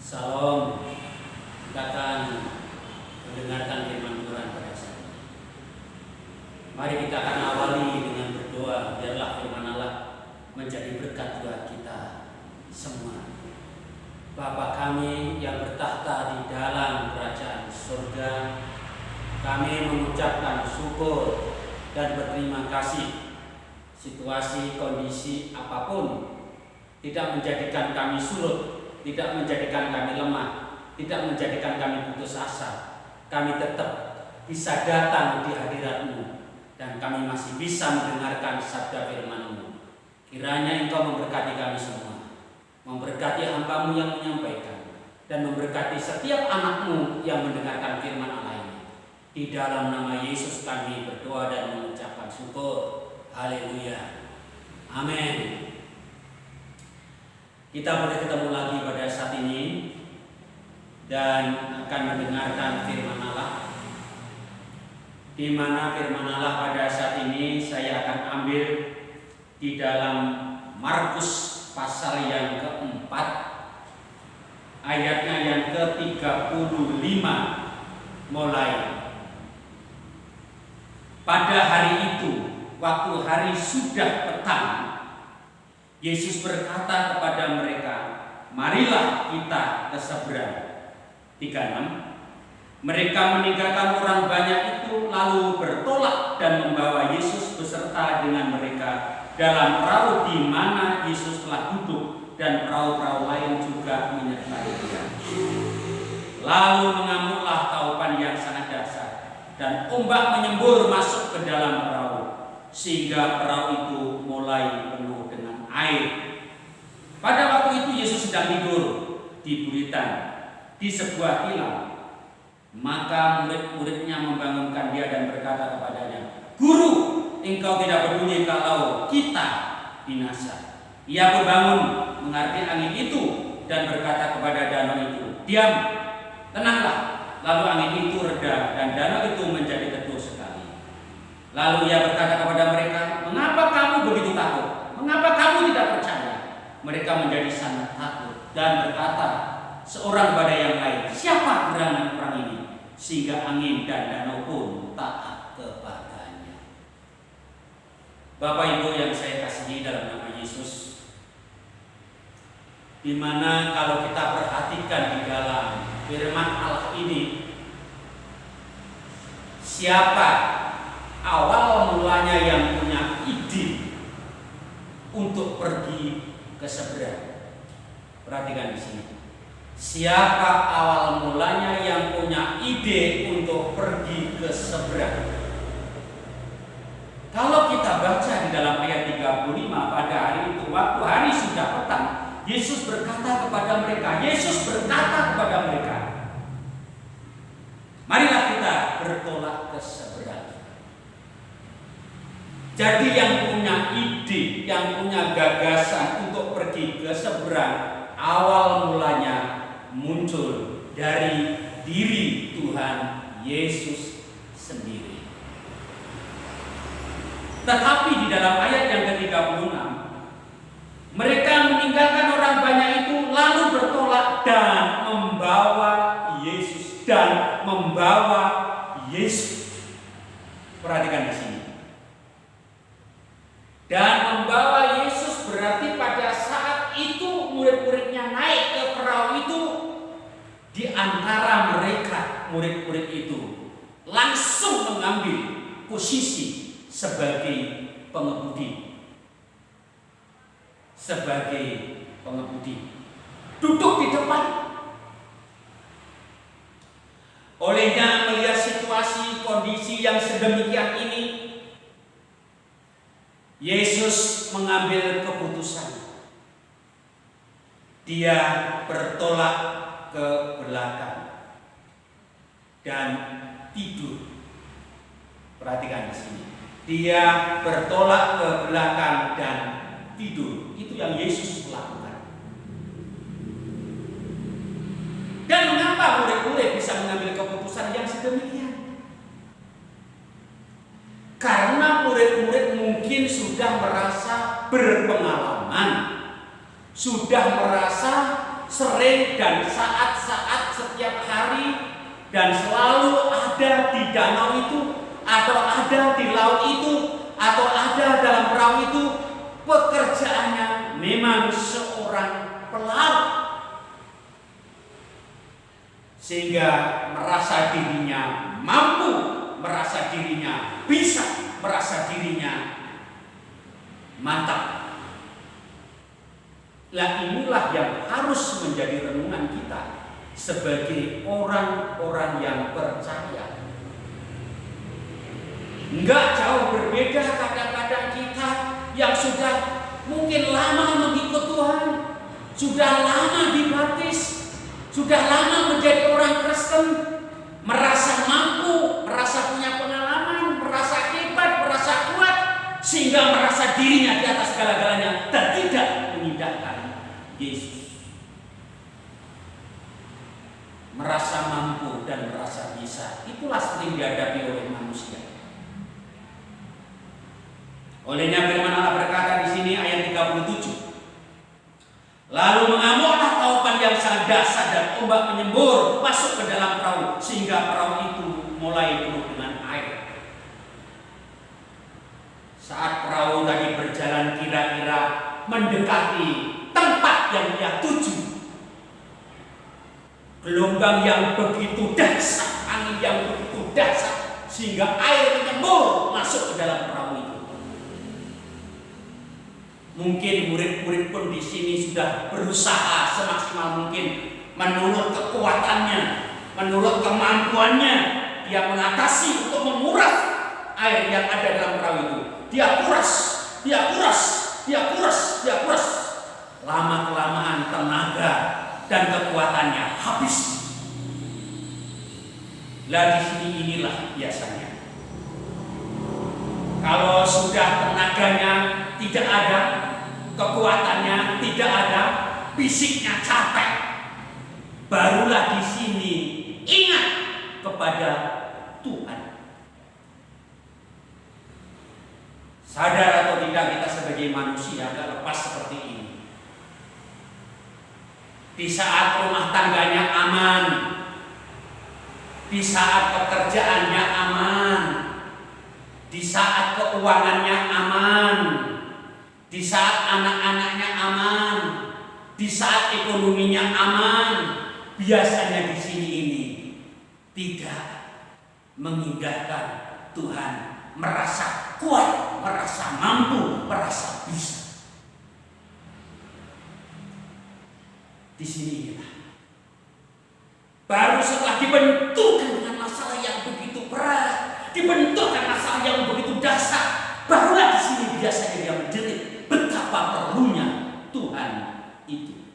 Salam, kita akan mendengarkan firman Tuhan pada saat ini. Mari kita akan awali dengan berdoa, biarlah firman Allah menjadi berkat buat kita semua. Bapa kami yang bertahta di dalam kerajaan surga, kami mengucapkan syukur dan berterima kasih. Situasi, kondisi apapun tidak menjadikan kami surut, tidak menjadikan kami lemah, tidak menjadikan kami putus asa. Kami tetap bisa datang di hadirat-Mu dan kami masih bisa mendengarkan sabda firman-Mu. Kiranya Engkau memberkati kami semua, memberkati hamba-Mu yang menyampaikan, dan memberkati setiap anak-Mu yang mendengarkan firman Allah ini. Di dalam nama Yesus kami berdoa dan mengucapkan syukur. Haleluya. Amin. Kita boleh ketemu lagi pada saat ini dan akan mendengarkan firman Allah, di mana firman Allah pada saat ini saya akan ambil di dalam Markus pasal yang keempat, ayatnya yang ke-35 mulai. Pada hari itu, waktu hari sudah petang, Yesus berkata kepada mereka, marilah kita ke seberang. 36. Mereka meninggalkan orang banyak itu lalu bertolak dan membawa Yesus beserta dengan mereka dalam perahu di mana Yesus telah duduk, dan perahu-perahu lain juga menyertai dia. Lalu mengamuklah taupan yang sangat dahsyat, dan ombak menyembur masuk ke dalam perahu, sehingga perahu itu mulai penuh dengan air. Pada waktu itu Yesus sedang tidur di buritan di sebuah tilam. Maka murid-muridnya membangunkan dia dan berkata kepadanya, Guru, engkau tidak peduli kalau kita binasa. Ia pun bangun, mengerti angin itu, dan berkata kepada danau itu, diam, tenanglah. Lalu angin itu reda dan danau itu menjadi teduh sekali. Lalu ia berkata kepada mereka, mengapa kamu begitu takut? Mengapa kamu tidak percaya? Mereka menjadi sangat takut dan berkata seorang kepada yang lain, siapa gerangan orang ini sehingga angin dan danau pun taat kepadanya? Bapak Ibu yang saya kasihi dalam nama Yesus, di mana kalau kita perhatikan di dalam firman Allah ini, siapa awal mulanya yang punya ide untuk pergi ke seberang? Perhatikan di sini. Siapa awal mulanya yang punya ide untuk pergi ke seberang? Kalau kita baca di dalam ayat 35, pada hari itu waktu hari sudah petang, Yesus berkata kepada mereka, marilah kita bertolak ke seberang. Jadi yang punya ide, yang punya gagasan untuk pergi ke seberang, awal mulanya muncul dari diri Tuhan Yesus sendiri. Tetapi di dalam ayat yang ke-36, mereka meninggalkan orang banyak itu lalu bertolak dan membawa Yesus. Perhatikan di sini. Dan membawa Yesus berarti pada saat itu murid-muridnya naik ke perahu itu, di antara mereka murid-murid itu langsung mengambil posisi sebagai pengemudi. Duduk di depan. Olehnya melihat situasi kondisi yang sedemikian ini, Yesus mengambil keputusan. Dia bertolak ke belakang dan tidur. Perhatikan di sini. Dia bertolak ke belakang dan tidur. Itu yang Yesus lakukan. Dan mengapa murid-murid bisa mengambil keputusan yang sedemikian? Karena murid-murid mungkin sudah merasa berpengalaman, sudah merasa sering dan saat-saat setiap hari dan selalu ada di danau itu, atau ada di laut itu, atau ada dalam perahu itu, pekerjaannya memang seorang pelaut. Sehingga merasa dirinya mampu, merasa dirinya bisa, merasa dirinya mantap. Lah inilah yang harus menjadi renungan kita sebagai orang-orang yang percaya. Enggak jauh berbeda kadang-kadang kita yang sudah mungkin lama mengikut Tuhan, sudah lama dibaptis, sudah lama menjadi orang Kristen, merasa mampu, merasa punya pengalaman, merasa hebat, merasa kuat, sehingga merasa dirinya di atas segala-galanya dan tidak mengindahkan Yesus. Merasa mampu dan merasa bisa, itulah sering dihadapi oleh manusia. Olehnya firman Allah berkata di sini ayat 37. Lalu mengamuklah taupan yang sangat dahsyat dan ombak menyembur masuk ke dalam perahu sehingga perahu itu mulai penuh dengan air. Saat perahu tadi berjalan kira-kira mendekati tempat yang ia tuju, gelombang yang begitu dahsyat, angin yang begitu dahsyat sehingga air menyembur masuk ke dalam perahu itu. Mungkin murid-murid pun di sini sudah berusaha semaksimal mungkin menurut kekuatannya, menurut kemampuannya, dia mengatasi untuk menguras air yang ada dalam perahu itu. Dia kuras. Lama-kelamaan tenaga dan kekuatannya habis. Lah di sini inilah biasanya. Kalau sudah tenaganya tidak ada, kekuatannya tidak ada, fisiknya capek, barulah di sini ingat kepada Tuhan. Sadar atau tidak kita sebagai manusia gak lepas seperti ini. Di saat rumah tangganya aman, di saat pekerjaannya aman, di saat keuangannya aman, di saat anak-anaknya aman, di saat ekonominya aman, biasanya di sini ini tidak mengindahkan Tuhan, merasa kuat, merasa mampu, merasa bisa. Di sini baru setelah dibenturkan dengan masalah yang begitu berat, dibenturkan masalah yang begitu dahsyat, barulah di sini biasanya dia menjerit betapa perlunya Tuhan itu.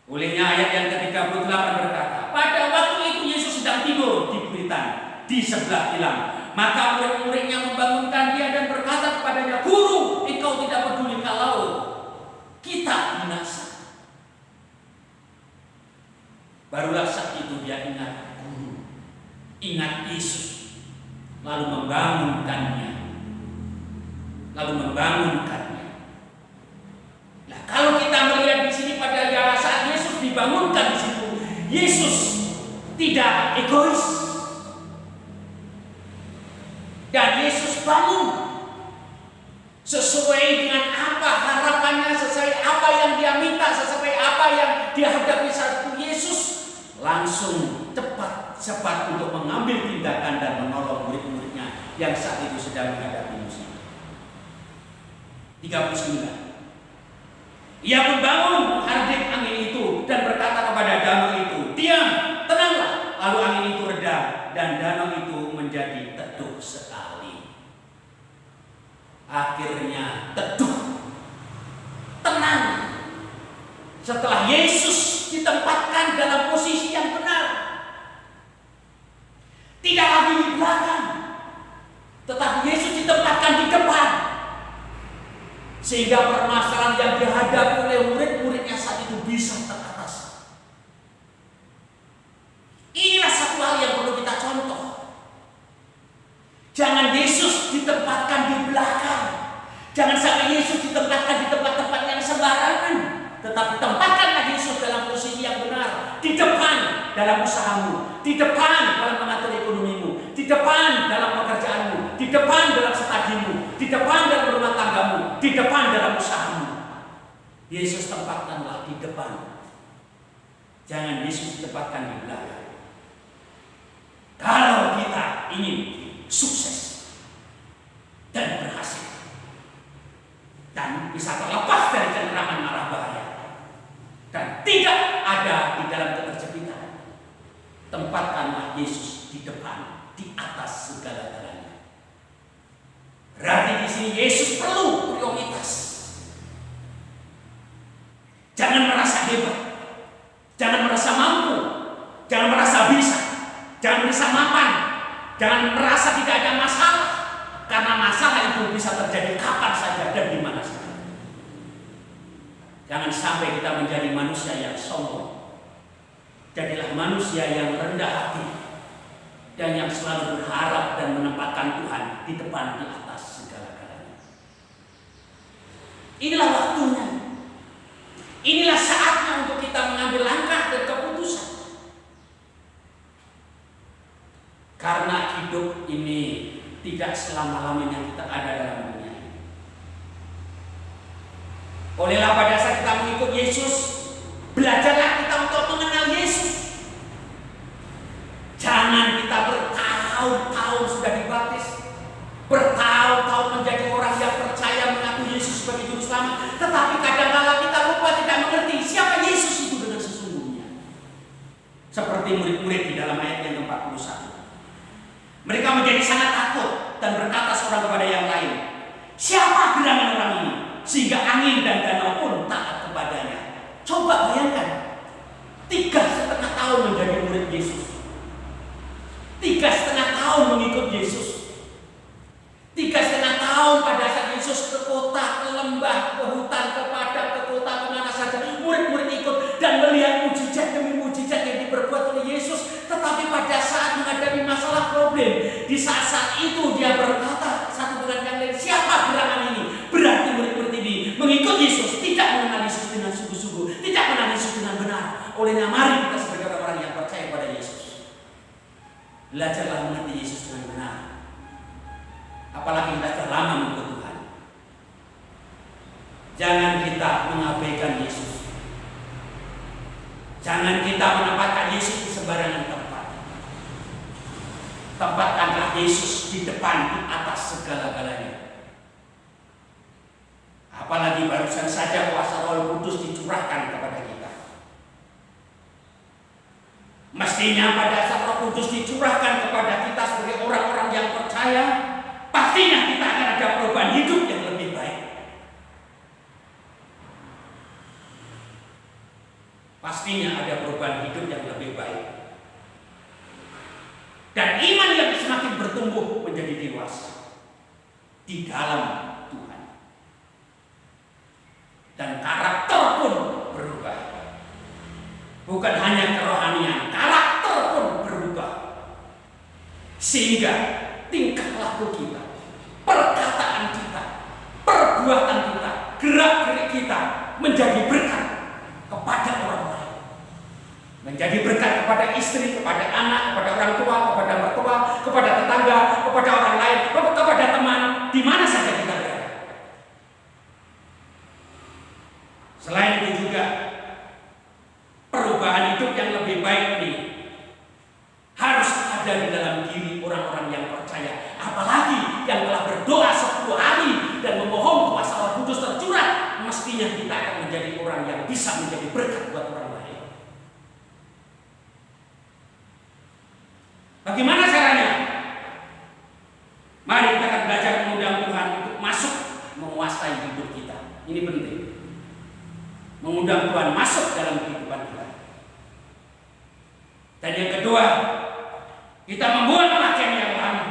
Olehnya ayat yang ke-38 berkata, pada waktu itu Yesus sedang tidur di buritan di sebelah tilam. Maka murid-muridnya membangunkan dia dan berkata kepadanya, Guru, engkau tidak peduli kalau kita binasa. Barulah saat itu dia ingat Guru, ingat Yesus, lalu membangunkannya. Nah, kalau kita melihat di sini pada saat Yesus dibangunkan di situ, Yesus tidak egois. Dan Yesus bangun sesuai dengan apa harapannya, sesuai apa yang dia minta, sesuai apa yang dia hadapi saat itu. Yesus langsung cepat untuk mengambil tindakan dan menolong murid-muridnya yang saat itu sedang menghadapi musibah. 39. Ia pun bangun menghardik angin itu dan berkata kepada danau itu, diam, tenanglah. Lalu angin itu reda dan danau itu menjadi teduh sekali. Akhirnya teduh, tenang. Setelah Yesus ditempatkan dalam posisi yang benar, tidak lagi di belakang, tetapi Yesus ditempatkan di depan, sehingga permasalahan yang dihadapi oleh murid-muridnya saat itu bisa teratasi. Inilah satu hal yang perlu kita contoh. Jangan Yesus ditempatkan di belakang. Jangan sampai Yesus ditempatkan di tempat-tempat yang sembarangan, tetapi tempatkan dalam usahamu, di depan dalam mengatur ekonomimu, di depan dalam pekerjaanmu, di depan dalam studimu, di depan dalam rumah tanggamu, di depan dalam usahamu. Yesus tempatkanlah di depan. Jangan Yesus ditempatkan di belakang. Kalau kita ingin sukses dan berhasil dan bisa terlepas dari cengkraman marah bahaya dan tidak ada di dalam keterjepitan, tempatkanlah Yesus di depan, di atas segala-galanya. Berarti di sini Yesus perlu prioritas. Jangan merasa hebat, jangan merasa mampu, jangan merasa bisa, jangan merasa mapan, jangan merasa tidak ada masalah, karena masalah itu bisa terjadi kapan saja dan di mana saja. Jangan sampai kita menjadi manusia yang sombong. Jadilah manusia yang rendah hati dan yang selalu berharap dan menempatkan Tuhan di depan, di atas segala-galanya. Inilah waktunya. Inilah saatnya untuk kita mengambil langkah dan keputusan. Karena hidup ini tidak selama-lamanya kita ada dalam dunia ini. Olehlah pada saat kita mengikut Yesus, belajarlah kita untuk mengenal Yesus. Jangan kita bertahun-tahun sudah dibaptis, bertahun-tahun menjadi orang yang percaya mengaku Yesus sebagai juru selamat, tetapi kadang-kala kita lupa, tidak mengerti siapa Yesus itu dengan sesungguhnya. Seperti murid-murid di dalam ayat yang ke-41. Mereka menjadi sangat takut dan berkata seorang kepada yang lain, siapa gerangan orang ini sehingga angin dan danau pun taat kepadanya? Coba bayangkan, 3,5 tahun menjadi murid Yesus, 3,5 tahun mengikut Yesus, 3,5 tahun pada saat Yesus ke kota, ke lembah, ke hutan, ke padang, ke kota, kemana saja murid-murid ikut dan melihat mujizat demi mujizat yang diperbuat oleh Yesus. Tetapi pada saat menghadapi masalah problem, di saat-saat itu dia berkata satu dengan yang lain, siapa gerangan ini? Berarti murid-murid ini mengikut Yesus, tidak mengenal Yesus dengan sungguh-sungguh, tidak mengenal Yesus dengan benar. Olehnya mari kita sebagai orang-orang yang percaya pada Yesus, belajarlah mengerti Yesus dengan benar. Apalagi kita telah lama mengikut Tuhan. Jangan kita mengabaikan Yesus. Jangan kita menempatkan Yesus di sembarangan tempat. Tempatkanlah Yesus di depan, di atas segala-galanya. Apalagi barusan saja kuasa Roh Kudus dicurahkan kepada kita. Mestinya pada saat Roh Kudus dicurahkan kepada kita sebagai orang-orang yang percaya, pastinya kita akan ada perubahan hidup yang lebih baik. Pastinya ada perubahan hidup yang lebih baik. Dan iman yang semakin bertumbuh menjadi dewasa di dalam Tuhan. Dan karakter pun berubah. Bukan hanya kerohanian, karakter pun berubah. Sehingga tingkah laku kita, perkataan kita, perbuatan kita, gerak-gerik kita menjadi berkat kepada orang lain. Menjadi berkat kepada istri, kepada anak, kepada orang tua, kepada mertua, kepada tetangga, kepada orang lain, kepada teman, di mana saja kita berada. Selain itu juga perubahan hidup yang lebih baik ini harus ada di dalam diri orang-orang yang percaya. Apalagi yang telah berdoa 10 hari dan memohon kuasa Roh Kudus tercurah, mestinya kita akan menjadi orang yang bisa menjadi berkat buat orang lain. Bagaimana caranya? Mari kita akan belajar mengundang Tuhan untuk masuk menguasai hidup kita. Ini penting. Mengundang Tuhan masuk dalam kehidupan kita. Dan yang kedua, kita membuang pakaian yang lama,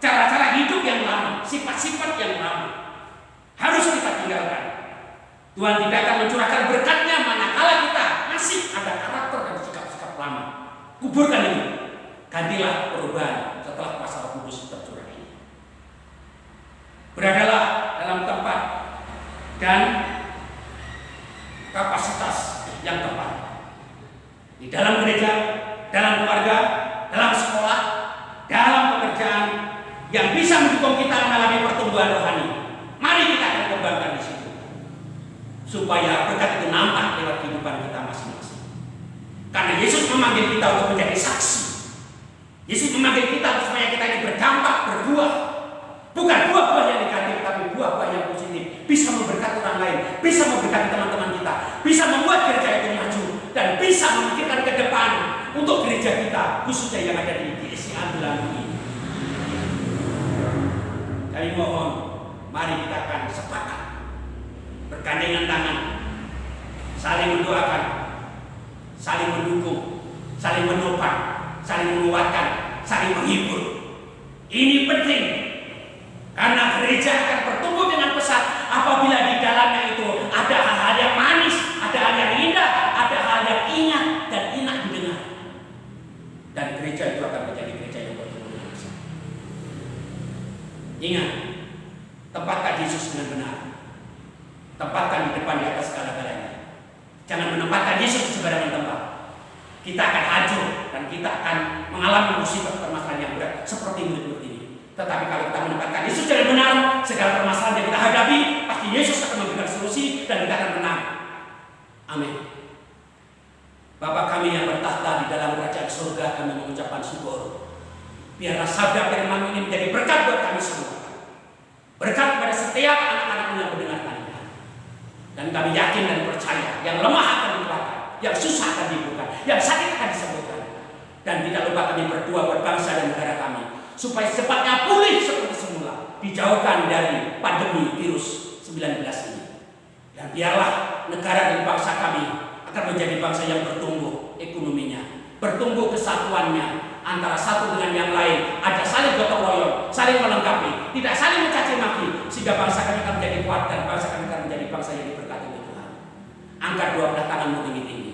cara-cara hidup yang lama, sifat-sifat yang lama harus kita tinggalkan. Tuhan tidak akan mencurahkan berkatnya manakala kita masih ada karakter dan sikap-sikap lama. Kuburkan itu. Gantilah perubahan setelah kuasa Roh Kudus tercurah ini. Beradalah dalam tempat dan kapasitas yang tepat. Di dalam gereja, dalam keluarga, dalam sekolah, dalam pekerjaan yang bisa mendukung kita mengalami pertumbuhan rohani. Mari kita akan kembangkan di situ, supaya berkat itu nampak lewat kehidupan kita masing-masing. Karena Yesus memanggil kita untuk menjadi saksi. Yesus memanggil kita supaya kita ini berdampak, berbuah. Bukan buah-buah yang negatif, tapi buah-buah yang positif. Bisa memberkati orang lain, bisa memberkati teman-teman kita, bisa membuat gereja itu maju, dan bisa memikirkan ke depan untuk gereja kita, khususnya yang ada di Asia Belanda ini. Kami mohon, mari kita akan sepakat, bergandengan tangan, saling mendoakan, saling mendukung, saling menopang, saling menguatkan, saling menghibur. Ini penting, karena gereja akan bertumbuh dengan pesat apabila di dalamnya itu ada hal-hal yang manis, ada hal yang indah, ada hal yang ingat dan enak didengar. Dan gereja itu akan menjadi gereja yang bertumbuh dengan pesat. Ingat, tempatkan Yesus dengan benar. Tempatkan di depan, di atas segala-galanya. Jangan menempatkan Yesus di sembarangan tempat. Kita akan hancur dan kita akan mengalami musibah permasalahan yang berat seperti murid-murid ini. Tetapi kalau kita menempatkan Yesus dengan benar, segala permasalahan yang kita hadapi, pasti Yesus akan memberikan solusi dan kita akan menang. Amin. Bapa kami yang bertahta di dalam kerajaan surga, kami mengucapkan syukur. Biarlah sabda firman ini menjadi berkat buat kami semua. Berkat kepada setiap anak-anak yang mendengarkannya. Dan kami yakin dan percaya, yang lemah akan dikuatkan, yang susah akan dibuka, yang sakit akan disembuhkan. Dan tidak lupa kami berdoa buat bangsa dan negara kami, supaya secepatnya pulih seperti semula, dijauhkan dari pandemi virus 19 ini. Dan biarlah negara dan bangsa kami akan menjadi bangsa yang bertumbuh ekonominya, bertumbuh kesatuannya antara satu dengan yang lain, ada saling gotong royong, saling melengkapi, tidak saling mencaci maki, sehingga bangsa kami akan menjadi kuat dan bangsa kami akan menjadi bangsa yang diberkati oleh Tuhan. Angkat dua belah tanganmu tinggi-tinggi.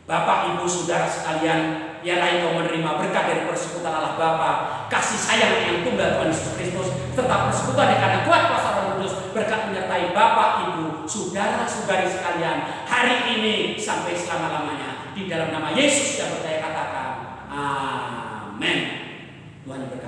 Bapak, Ibu, Saudara sekalian, biarlah engkau menerima berkat dari persekutuan Allah Bapa, kasih sayang yang tunggal Tuhan Yesus Kristus, serta persekutuan yang karena kuat kuasa Roh Kudus, berkat menyertai Bapak, Ibu, Saudara-saudari sekalian, hari ini sampai selama-lamanya. Di dalam nama Yesus yang percaya katakan, Amin. Tuhan berkati.